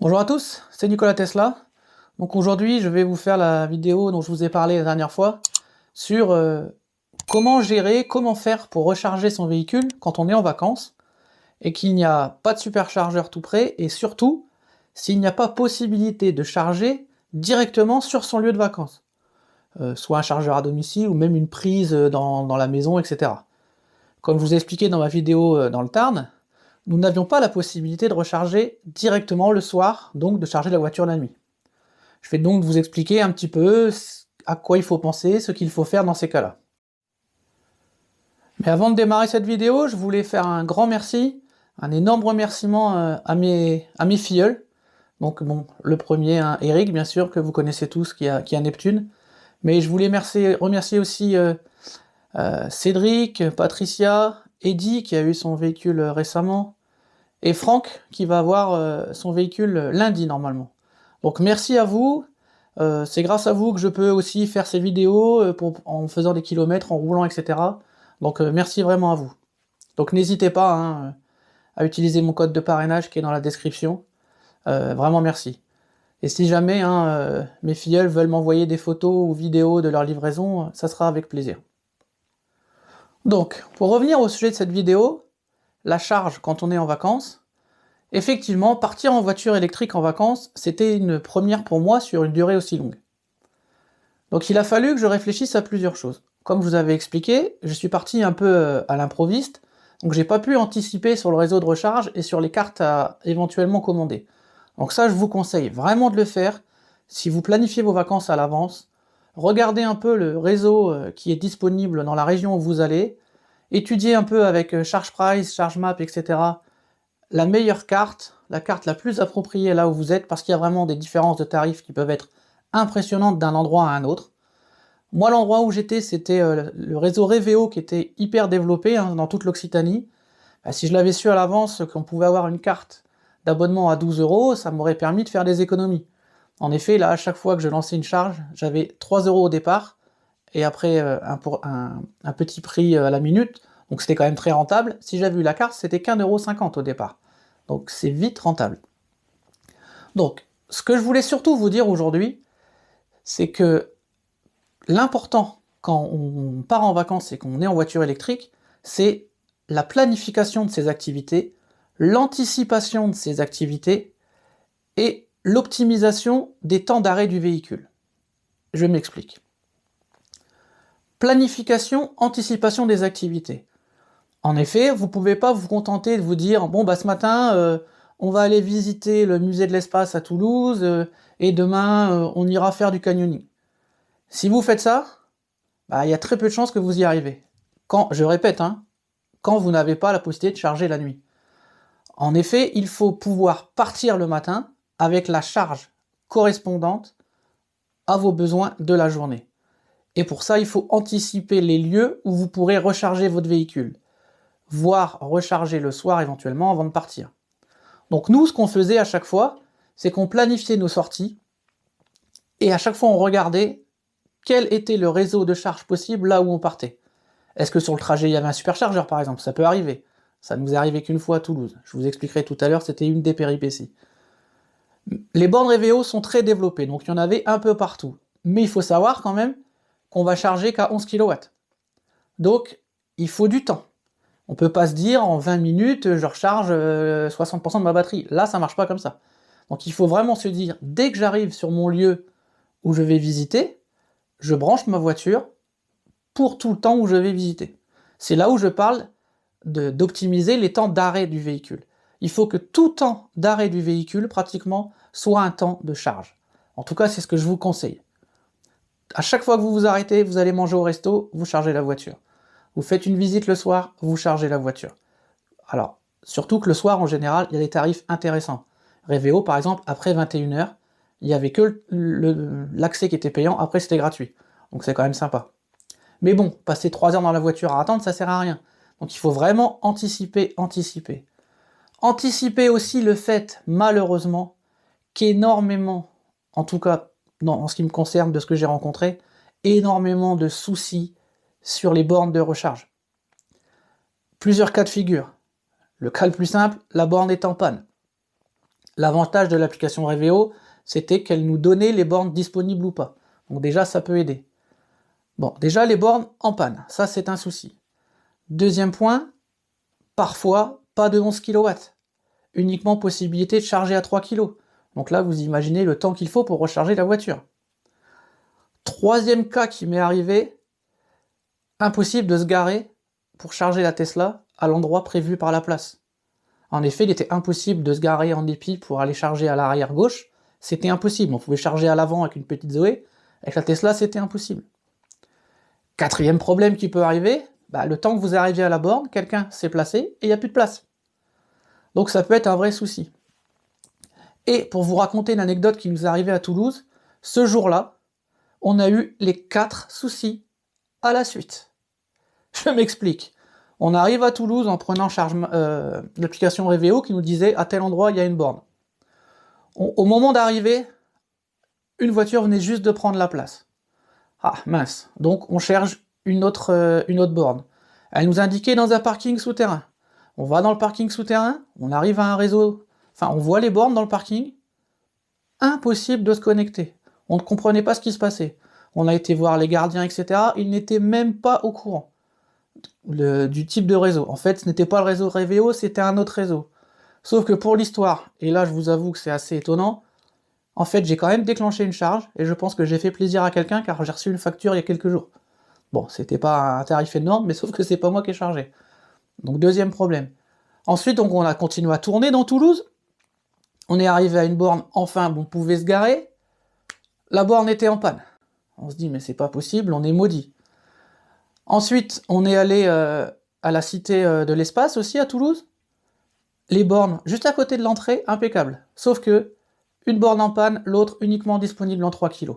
Bonjour à tous, c'est Nicolas Tesla. Donc aujourd'hui, je vais vous faire la vidéo dont je vous ai parlé la dernière fois sur comment gérer, comment faire pour recharger son véhicule quand on est en vacances et qu'il n'y a pas de superchargeur tout près et surtout s'il n'y a pas possibilité de charger directement sur son lieu de vacances. Soit un chargeur à domicile ou même une prise dans la maison, etc. Comme je vous ai expliqué dans ma vidéo dans le Tarn, nous n'avions pas la possibilité de recharger directement le soir, donc de charger la voiture la nuit. Je vais donc vous expliquer un petit peu à quoi il faut penser, ce qu'il faut faire dans ces cas-là. Mais avant de démarrer cette vidéo, je voulais faire un grand merci, un énorme remerciement à mes filleuls. Donc bon, le premier, hein, Eric, bien sûr, que vous connaissez tous, qui a Neptune. Mais je voulais remercier aussi Cédric, Patricia, Eddie, qui a eu son véhicule récemment, et Franck, qui va avoir son véhicule lundi, normalement. Donc merci à vous, c'est grâce à vous que je peux aussi faire ces vidéos en faisant des kilomètres, en roulant, etc. Donc merci vraiment à vous. Donc n'hésitez pas hein, à utiliser mon code de parrainage qui est dans la description. Vraiment merci. Et si jamais hein, mes filleuls veulent m'envoyer des photos ou vidéos de leur livraison, ça sera avec plaisir. Donc, pour revenir au sujet de cette vidéo, la charge quand on est en vacances, effectivement, partir en voiture électrique en vacances, c'était une première pour moi sur une durée aussi longue. Donc il a fallu que je réfléchisse à plusieurs choses. Comme je vous avais expliqué, je suis parti un peu à l'improviste, donc j'ai pas pu anticiper sur le réseau de recharge et sur les cartes à éventuellement commander. Donc ça, je vous conseille vraiment de le faire si vous planifiez vos vacances à l'avance. Regardez un peu le réseau qui est disponible dans la région où vous allez, étudiez un peu avec ChargePrice, ChargeMap, etc. la meilleure carte, la carte la plus appropriée là où vous êtes, parce qu'il y a vraiment des différences de tarifs qui peuvent être impressionnantes d'un endroit à un autre. Moi, l'endroit où j'étais, c'était le réseau Reveo qui était hyper développé hein, dans toute l'Occitanie. Bah, si je l'avais su à l'avance qu'on pouvait avoir une carte d'abonnement à 12 €, ça m'aurait permis de faire des économies. En effet, là, à chaque fois que je lançais une charge, j'avais 3 € au départ, et après un petit prix à la minute, donc c'était quand même très rentable. Si j'avais eu la carte, c'était qu'1,50 € au départ. Donc c'est vite rentable. Donc, ce que je voulais surtout vous dire aujourd'hui, c'est que l'important quand on part en vacances et qu'on est en voiture électrique, c'est la planification de ses activités, l'anticipation de ses activités et l'optimisation des temps d'arrêt du véhicule. Je m'explique. Planification, anticipation des activités. En effet, vous ne pouvez pas vous contenter de vous dire « Bon, bah ce matin, on va aller visiter le musée de l'espace à Toulouse, et demain, on ira faire du canyoning. » Si vous faites ça, bah, il y a très peu de chances que vous y arrivez. Quand, je répète, hein, quand vous n'avez pas la possibilité de charger la nuit. En effet, il faut pouvoir partir le matin avec la charge correspondante à vos besoins de la journée. Et pour ça, il faut anticiper les lieux où vous pourrez recharger votre véhicule, voire recharger le soir éventuellement avant de partir. Donc nous, ce qu'on faisait à chaque fois, c'est qu'on planifiait nos sorties, et à chaque fois on regardait quel était le réseau de charge possible là où on partait. Est-ce que sur le trajet il y avait un superchargeur par exemple? Ça peut arriver. Ça nous est arrivé qu'une fois à Toulouse. Je vous expliquerai tout à l'heure, c'était une des péripéties. Les bornes Reveo sont très développées, donc il y en avait un peu partout. Mais il faut savoir quand même qu'on va charger qu'à 11 kW. Donc il faut du temps. On peut pas se dire en 20 minutes je recharge 60% de ma batterie. Là ça marche pas comme ça. Donc il faut vraiment se dire, dès que j'arrive sur mon lieu où je vais visiter, je branche ma voiture pour tout le temps où je vais visiter. C'est là où je parle d'optimiser les temps d'arrêt du véhicule. Il faut que tout temps d'arrêt du véhicule, pratiquement, soit un temps de charge. En tout cas, c'est ce que je vous conseille. À chaque fois que vous vous arrêtez, vous allez manger au resto, vous chargez la voiture. Vous faites une visite le soir, vous chargez la voiture. Alors, surtout que le soir, en général, il y a des tarifs intéressants. Reveo, par exemple, après 21h, il n'y avait que l'accès qui était payant, après c'était gratuit. Donc c'est quand même sympa. Mais bon, passer 3 heures dans la voiture à attendre, ça sert à rien. Donc il faut vraiment anticiper, anticiper. Anticiper aussi le fait, malheureusement, qu'énormément, en tout cas en ce qui me concerne de ce que j'ai rencontré, énormément de soucis sur les bornes de recharge. Plusieurs cas de figure. Le cas le plus simple, la borne est en panne. L'avantage de l'application Reveo, c'était qu'elle nous donnait les bornes disponibles ou pas. Donc déjà, ça peut aider. Bon, déjà, les bornes en panne, ça c'est un souci. Deuxième point, parfois, pas de 11 kW. Uniquement possibilité de charger à 3 kg. Donc là, vous imaginez le temps qu'il faut pour recharger la voiture. Troisième cas qui m'est arrivé, impossible de se garer pour charger la Tesla à l'endroit prévu par la place. En effet, il était impossible de se garer en épi pour aller charger à l'arrière gauche, c'était impossible. On pouvait charger à l'avant avec une petite Zoé, avec la Tesla, c'était impossible. Quatrième problème qui peut arriver, le temps que vous arriviez à la borne, quelqu'un s'est placé et il n'y a plus de place. Donc ça peut être un vrai souci. Et pour vous raconter une anecdote qui nous est arrivée à Toulouse, ce jour-là, on a eu les 4 soucis à la suite. Je m'explique. On arrive à Toulouse en prenant charge l'application Reveo qui nous disait à tel endroit il y a une borne. Au moment d'arriver, une voiture venait juste de prendre la place. Ah mince, donc on cherche une autre borne. Elle nous indiquait dans un parking souterrain. On va dans le parking souterrain, on arrive à un réseau, on voit les bornes dans le parking, impossible de se connecter. On ne comprenait pas ce qui se passait. On a été voir les gardiens, etc. Ils n'étaient même pas au courant du type de réseau. En fait, ce n'était pas le réseau Reveo, c'était un autre réseau. Sauf que pour l'histoire, et là je vous avoue que c'est assez étonnant, en fait j'ai quand même déclenché une charge, et je pense que j'ai fait plaisir à quelqu'un car j'ai reçu une facture il y a quelques jours. Bon, c'était pas un tarif énorme, mais sauf que c'est pas moi qui ai chargé. Donc deuxième problème. Ensuite, donc, on a continué à tourner dans Toulouse, on est arrivé à une borne, enfin on pouvait se garer, la borne était en panne. On se dit mais c'est pas possible, on est maudit. Ensuite, on est allé à la cité de l'espace aussi à Toulouse. Les bornes juste à côté de l'entrée, impeccable. Sauf que une borne en panne, l'autre uniquement disponible en 3 kg.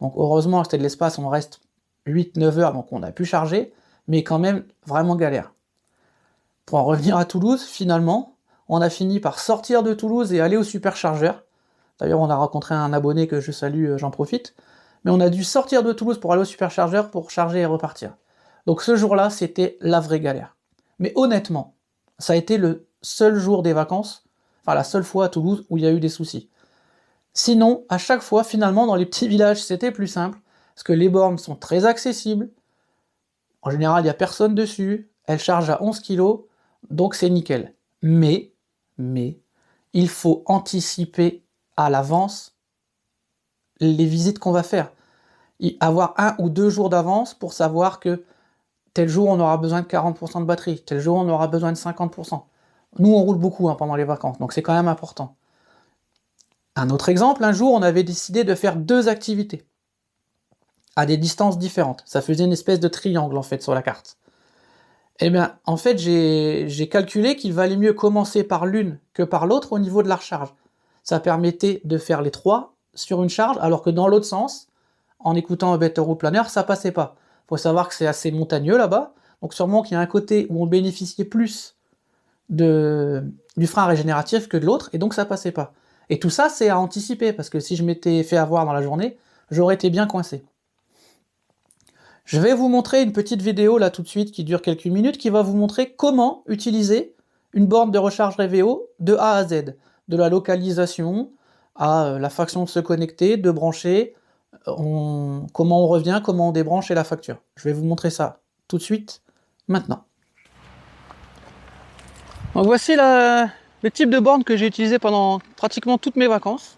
Donc heureusement, à la cité de l'espace, on reste 8-9 heures, donc on a pu charger, mais quand même vraiment galère. Pour en revenir à Toulouse, finalement, on a fini par sortir de Toulouse et aller au superchargeur. D'ailleurs, on a rencontré un abonné que je salue, j'en profite. Mais on a dû sortir de Toulouse pour aller au superchargeur pour charger et repartir. Donc ce jour-là, c'était la vraie galère. Mais honnêtement, ça a été le seul jour des vacances, la seule fois à Toulouse où il y a eu des soucis. Sinon, à chaque fois, finalement, dans les petits villages, c'était plus simple, parce que les bornes sont très accessibles. En général, il n'y a personne dessus, elles chargent à 11 kg, donc c'est nickel. Mais, il faut anticiper à l'avance les visites qu'on va faire. Avoir 1 ou 2 jours d'avance pour savoir que tel jour on aura besoin de 40% de batterie, tel jour on aura besoin de 50%. Nous on roule beaucoup pendant les vacances, donc c'est quand même important. Un autre exemple, un jour on avait décidé de faire 2 activités à des distances différentes. Ça faisait une espèce de triangle en fait sur la carte. Eh bien, en fait, j'ai calculé qu'il valait mieux commencer par l'une que par l'autre au niveau de la recharge. Ça permettait de faire les 3 sur une charge, alors que dans l'autre sens, en écoutant un Better Route Planner, ça passait pas. Faut savoir que c'est assez montagneux là-bas, donc sûrement qu'il y a un côté où on bénéficiait plus du frein régénératif que de l'autre, et donc ça passait pas. Et tout ça, c'est à anticiper, parce que si je m'étais fait avoir dans la journée, j'aurais été bien coincé. Je vais vous montrer une petite vidéo là tout de suite qui dure quelques minutes, qui va vous montrer comment utiliser une borne de recharge Reveo de A à Z, de la localisation à la façon de se connecter, de brancher, comment on revient, comment on débranche et la facture. Je vais vous montrer ça tout de suite, maintenant. Donc voici le type de borne que j'ai utilisé pendant pratiquement toutes mes vacances.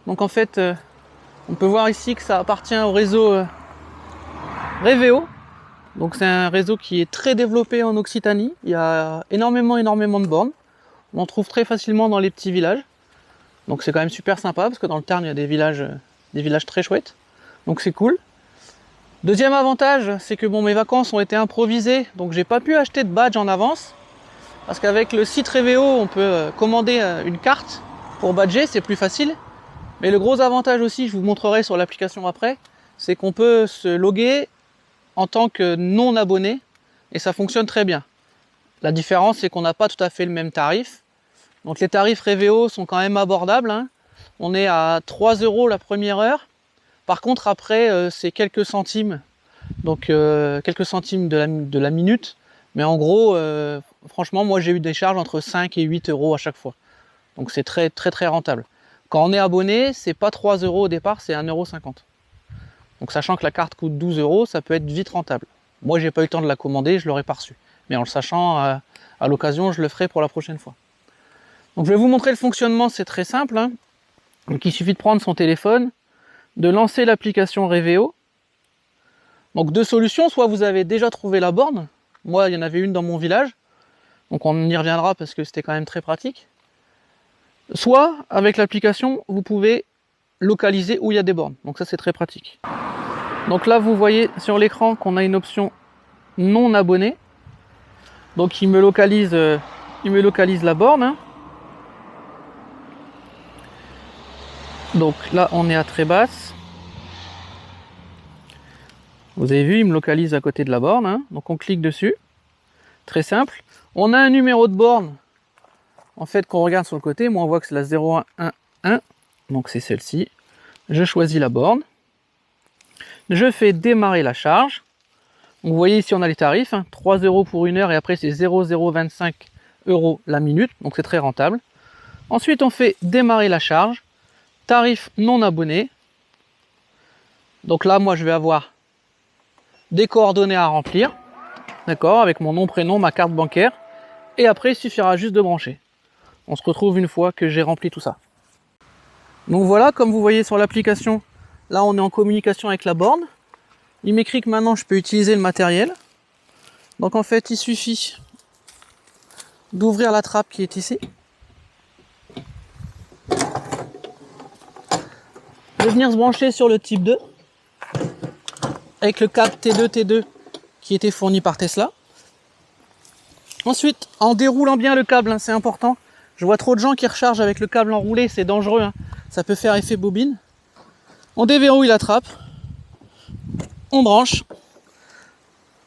Donc en fait, on peut voir ici que ça appartient au réseau Reveo. Donc c'est un réseau qui est très développé en Occitanie. Il y a énormément de bornes. On en trouve très facilement dans les petits villages. Donc c'est quand même super sympa parce que dans le Tarn il y a des villages très chouettes. Donc c'est cool. Deuxième avantage, c'est que mes vacances ont été improvisées, donc j'ai pas pu acheter de badge en avance. Parce qu'avec le site Reveo, on peut commander une carte pour badger, c'est plus facile. Mais le gros avantage aussi, je vous montrerai sur l'application après, c'est qu'on peut se loguer en tant que non abonné et ça fonctionne très bien. La différence, c'est qu'on n'a pas tout à fait le même tarif. Donc les tarifs Reveo sont quand même abordables, hein. On est à 3 € la première heure. Par contre, après, c'est quelques centimes. Donc quelques centimes de la minute. Mais en gros, franchement, moi j'ai eu des charges entre 5 et 8 € à chaque fois. Donc c'est très rentable. Quand on est abonné, c'est pas 3 € au départ, c'est 1,50 €. Donc sachant que la carte coûte 12 €, ça peut être vite rentable. Moi j'ai pas eu le temps de la commander, je l'aurais pas reçue. Mais en le sachant, à l'occasion, je le ferai pour la prochaine fois. Donc je vais vous montrer le fonctionnement, c'est très simple. Hein. Donc il suffit de prendre son téléphone, de lancer l'application Reveo. Donc deux solutions, soit vous avez déjà trouvé la borne. Moi il y en avait une dans mon village. Donc on y reviendra parce que c'était quand même très pratique. Soit avec l'application, vous pouvez localiser où il y a des bornes. Donc ça c'est très pratique. Donc là vous voyez sur l'écran qu'on a une option non abonné. Donc il me localise la borne. Hein. Donc là on est à très basse. Vous avez vu, il me localise à côté de la borne. Hein. Donc on clique dessus. Très simple. On a un numéro de borne. En fait, quand on regarde sur le côté, moi on voit que c'est la 0111. Donc c'est celle-ci. Je choisis la borne. Je fais démarrer la charge. Donc, vous voyez ici on a les tarifs. Hein, 3 € pour 1 heure et après c'est 0,025 € la minute. Donc c'est très rentable. Ensuite on fait démarrer la charge. Tarif non abonné. Donc là moi je vais avoir des coordonnées à remplir. D'accord, avec mon nom, prénom, ma carte bancaire. Et après il suffira juste de brancher. On se retrouve une fois que j'ai rempli tout ça. Donc voilà, comme vous voyez sur l'application, là on est en communication avec la borne. Il m'écrit que maintenant je peux utiliser le matériel. Donc en fait il suffit d'ouvrir la trappe qui est ici. De venir se brancher sur le type 2. Avec le câble T2 qui était fourni par Tesla. Ensuite, en déroulant bien le câble, hein, c'est important. Je vois trop de gens qui rechargent avec le câble enroulé, c'est dangereux, hein. Ça peut faire effet bobine. On déverrouille la trappe, on branche,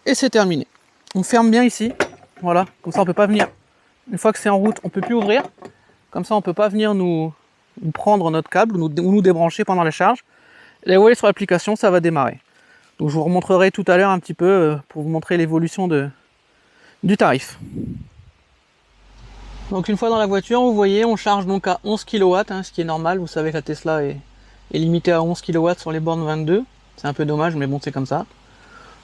et c'est terminé. On ferme bien ici, voilà, comme ça on peut pas venir. Une fois que c'est en route, on peut plus ouvrir. Comme ça on peut pas venir nous prendre notre câble ou nous débrancher pendant la charge. Et vous voyez sur l'application, ça va démarrer. Donc je vous remontrerai tout à l'heure un petit peu pour vous montrer l'évolution du tarif. Donc une fois dans la voiture, vous voyez, on charge donc à 11 kW, hein, ce qui est normal. Vous savez que la Tesla est limitée à 11 kW sur les bornes 22. C'est un peu dommage, mais bon, c'est comme ça.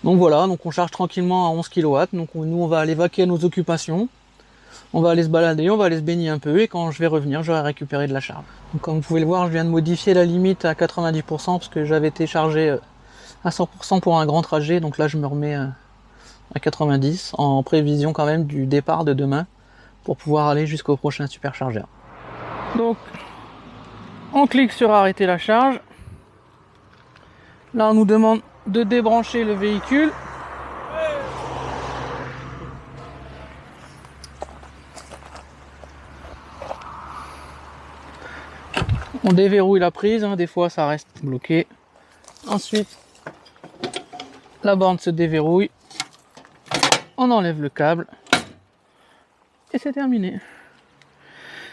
Donc voilà, donc on charge tranquillement à 11 kW. Donc nous, on va aller vaquer à nos occupations. On va aller se balader, on va aller se baigner un peu. Et quand je vais revenir, j'aurai récupéré de la charge. Donc comme vous pouvez le voir, je viens de modifier la limite à 90% parce que j'avais été chargé à 100% pour un grand trajet. Donc là, je me remets à 90 en prévision quand même du départ de demain, pour pouvoir aller jusqu'au prochain superchargeur. Donc, on clique sur arrêter la charge. Là, on nous demande de débrancher le véhicule. On déverrouille la prise, hein, des fois ça reste bloqué. Ensuite, la borne se déverrouille. On enlève le câble. Et c'est terminé.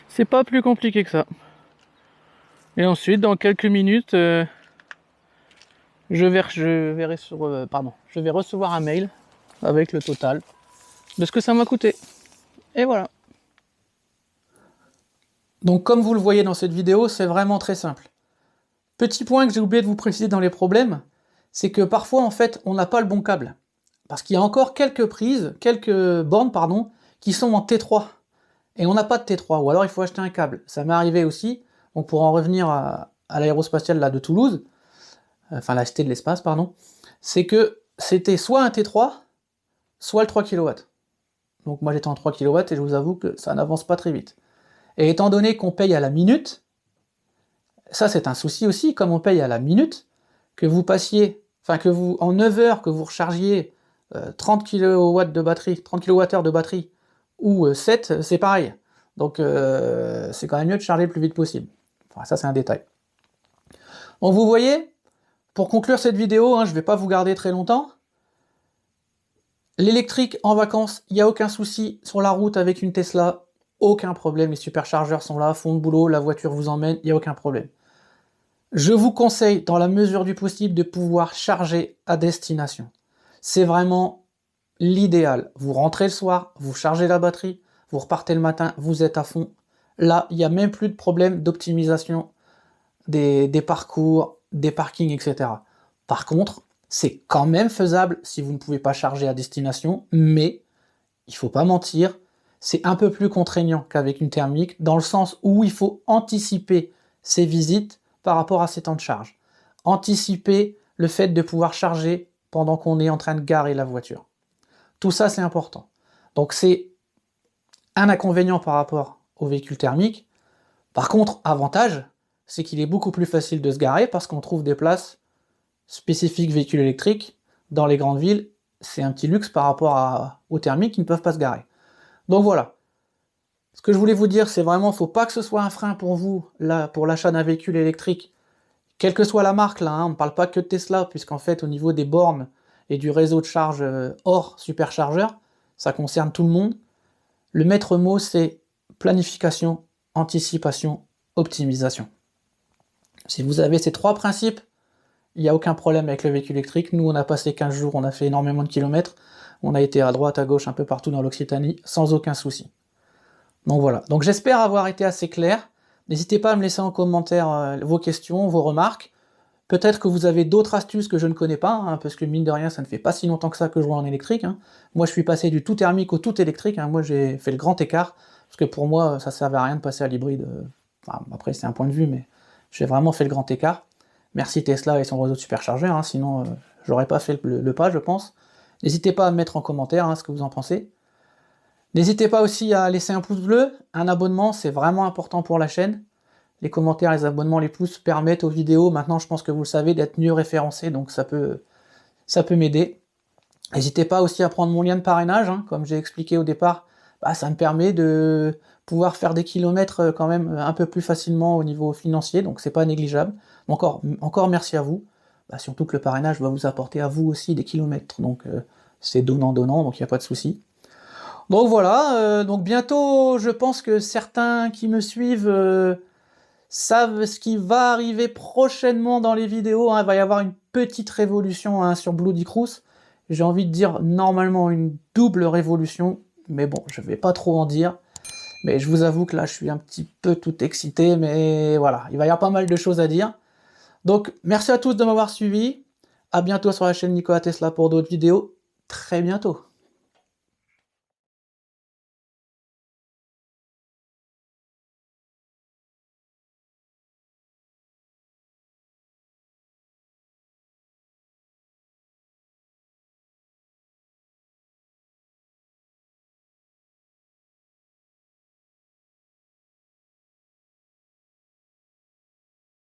C'est pas plus compliqué que ça. Et ensuite, dans quelques minutes, je vais recevoir un mail avec le total de ce que ça m'a coûté. Et voilà. Donc comme vous le voyez dans cette vidéo, c'est vraiment très simple. Petit point que j'ai oublié de vous préciser dans les problèmes, c'est que parfois en fait on n'a pas le bon câble. Parce qu'il y a encore quelques bornes pardon, qui sont en T3. Et on n'a pas de T3, ou alors il faut acheter un câble. Ça m'est arrivé aussi, donc pour en revenir à l'aérospatiale là de Toulouse, enfin la Cité de l'Espace, pardon, c'est que c'était soit un T3, soit le 3 kW. Donc moi j'étais en 3 kW et je vous avoue que ça n'avance pas très vite. Et étant donné qu'on paye à la minute, ça c'est un souci aussi, comme on paye à la minute, que vous passiez, enfin que vous, en 9 heures, que vous rechargiez 30 kW de batterie, 30 kWh de batterie, ou 7, c'est pareil. Donc c'est quand même mieux de charger le plus vite possible. Enfin ça c'est un détail. Donc vous voyez, pour conclure cette vidéo, hein, je ne vais pas vous garder très longtemps. L'électrique en vacances, il n'y a aucun souci sur la route avec une Tesla, aucun problème, les superchargeurs sont là, font le boulot, la voiture vous emmène, il n'y a aucun problème. Je vous conseille, dans la mesure du possible, de pouvoir charger à destination. C'est vraiment l'idéal. Vous rentrez le soir, vous chargez la batterie, vous repartez le matin, vous êtes à fond. là, il n'y a même plus de problème d'optimisation des parcours, des parkings, etc. Par contre, c'est quand même faisable si vous ne pouvez pas charger à destination, mais il faut pas mentir, c'est un peu plus contraignant qu'avec une thermique, dans le sens où il faut anticiper ses visites par rapport à ses temps de charge. Anticiper le fait de pouvoir charger pendant qu'on est en train de garer la voiture. Tout ça, c'est important. Donc c'est un inconvénient par rapport au véhicule thermique. Par contre, avantage, c'est qu'il est beaucoup plus facile de se garer parce qu'on trouve des places spécifiques véhicules électriques dans les grandes villes. C'est un petit luxe par rapport aux thermiques qui ne peuvent pas se garer. Donc voilà. Ce que je voulais vous dire, c'est vraiment, faut pas que ce soit un frein pour vous, là, pour l'achat d'un véhicule électrique, quelle que soit la marque, là, hein, on ne parle pas que de Tesla, puisqu'en fait, au niveau des bornes et du réseau de charge hors superchargeur, ça concerne tout le monde. Le maître mot, c'est planification, anticipation, optimisation. Si vous avez ces 3 principes, il n'y a aucun problème avec le véhicule électrique. Nous, on a passé 15 jours, on a fait énormément de kilomètres, on a été à droite, à gauche, un peu partout dans l'Occitanie, sans aucun souci. Donc voilà, donc j'espère avoir été assez clair. N'hésitez pas à me laisser en commentaire vos questions, vos remarques. Peut-être que vous avez d'autres astuces que je ne connais pas, hein, parce que mine de rien, ça ne fait pas si longtemps que ça que je roule en électrique. Hein. Moi, je suis passé du tout thermique au tout électrique. Hein. Moi, j'ai fait le grand écart, parce que pour moi, ça ne servait à rien de passer à l'hybride. Enfin, après, c'est un point de vue, mais j'ai vraiment fait le grand écart. Merci Tesla et son réseau de superchargeurs, hein, sinon j'aurais pas fait le pas, je pense. N'hésitez pas à me mettre en commentaire hein, ce que vous en pensez. N'hésitez pas aussi à laisser un pouce bleu, un abonnement, c'est vraiment important pour la chaîne. Les commentaires, les abonnements, les pouces permettent aux vidéos, maintenant je pense que vous le savez, d'être mieux référencées, donc ça peut m'aider. N'hésitez pas aussi à prendre mon lien de parrainage, hein, comme j'ai expliqué au départ, bah, ça me permet de pouvoir faire des kilomètres quand même un peu plus facilement au niveau financier, donc c'est pas négligeable. Encore merci à vous, bah, surtout que le parrainage va vous apporter à vous aussi des kilomètres, donc c'est donnant-donnant, donc il n'y a pas de souci. Donc voilà, donc bientôt, je pense que certains qui me suivent savent ce qui va arriver prochainement dans les vidéos, hein. Il va y avoir une petite révolution hein, sur Bloody Cruise. J'ai envie de dire normalement une double révolution, mais bon, je vais pas trop en dire. Mais je vous avoue que là, je suis un petit peu tout excité, mais voilà, il va y avoir pas mal de choses à dire. Donc, merci à tous de m'avoir suivi. À bientôt sur la chaîne Nikola Tesla pour d'autres vidéos. Très bientôt.